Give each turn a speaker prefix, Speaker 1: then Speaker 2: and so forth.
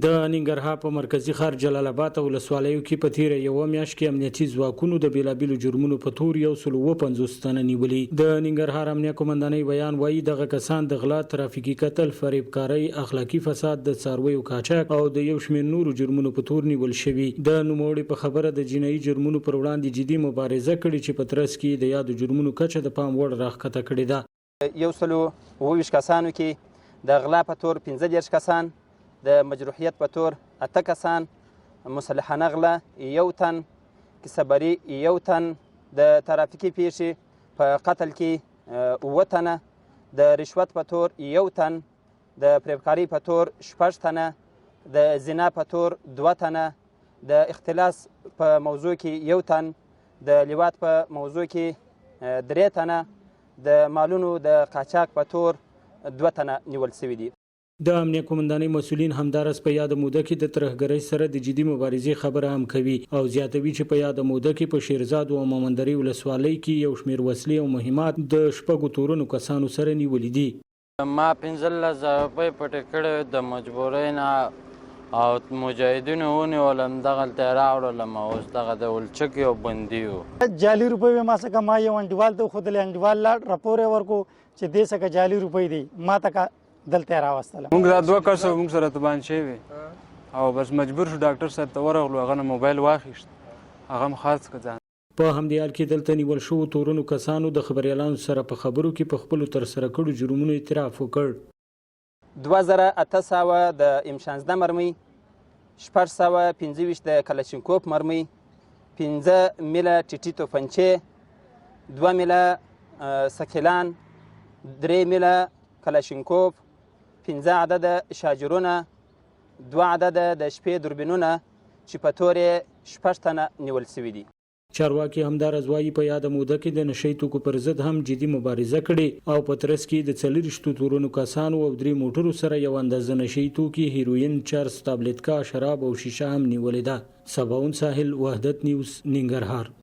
Speaker 1: د ننګرهار په مرکزی ښار جلال آباد ولسوالیو کې په تیره یوه میاشت کې امنیتي ځواکونو د بیلابیلو جرمونو په تور 150 تنه نیولي. د ننګرهار امنیه قومندانۍ بیان وایي دغه کسان د غلا، ترافیکي قتل، فریبکارۍ، اخلاقي فساد، د څارویو قاچاق او د یو شمېر نورو جرمونو په تور نیول شوي. د نوموړي په خبره د جنایي جرمونو پر وړاندې جدي مبارزه کړې چې په ترڅ کې د یادو جرمونو کچه د پام وړ راښکته کړې ده.
Speaker 2: 127 کسانو کې د غلا په تور 15 کسان، د مجروحیت په تور 8 کسان، مسلحانه غلا 1 تن، کسبري 1 تن، د ترافیکي پیښې په قتل کې 9 تنه، د رشوت په تور 1 تن، د فریبکارۍ په تور 6 تنه، د زنا په تور 2 تنه، د اختلاس په موضوع کې 1 تن، د لیوات په موضوع کې 3 تنه، د مالونو د قاچاق په تور 2 تنه نیول شوي دي.
Speaker 1: د امنیه قومندانۍ مسؤلین همدارس په یاده موده کې د ترهګرۍ سره د جدي مبارزې خبره هم کوي او زیاتوي چې په یاده موده کې په شیرزاد او مومندرۍ ولسوالۍ کې یو شمېر وسلې او مهمات د 6 تورنو کسانو سره نیولي دي.
Speaker 3: ما 15,000 روپۍ پټې کړې د مجبورۍ نه او مجاهدینو ونیولم، دغلته یې راوړلم او اوس دغه د ولچک یو بندي و.
Speaker 4: جعلي روپۍ ما څخه ما یو انډیوال ته وښودلې، انډیوال لاړ راپور یې ورکړو چې دې څخه جعلي روپۍ دي، ما ته دلته راوستله.
Speaker 5: موږ دا 2 کسه موږ سره تبان شوي او بس مجبور شو ډاکټر صاحب ته ورغلو، هغه نه موبایل واخیست، هغه هم خاص که ځان.
Speaker 1: په همدې حال کې دلته نیول شوو تورنو کسانو د خبریالانو سره په خبرو کې په خپلو ترسره کړو جرمونو اعتراف وکړ.
Speaker 2: 2800 د M16 مرمۍ، 625 د کلشینکوف مرمۍ، 15 میله ټیټي توپنچې، 2 میله سکیلان، 3 میله کلشینکوف، 15 عدد شاجرونه، 2 عدد د شپې دوربینونه چې په تور یې 6 تنه نیول شوي دي.
Speaker 1: چارواکي همدارس وایي په یاده موده کې د نشهیي توکو پر ضد هم جدي مبارزه کړې او په ترڅ کې د 24 تورنو کسانو او 3 موټرو سره یو اندازه نشهیي توکي، هیروین، چرس، تابلیتکا، شراب او شیشه هم نیولې ده. سباون ساحل، وحدت نیوز، ننګرهار.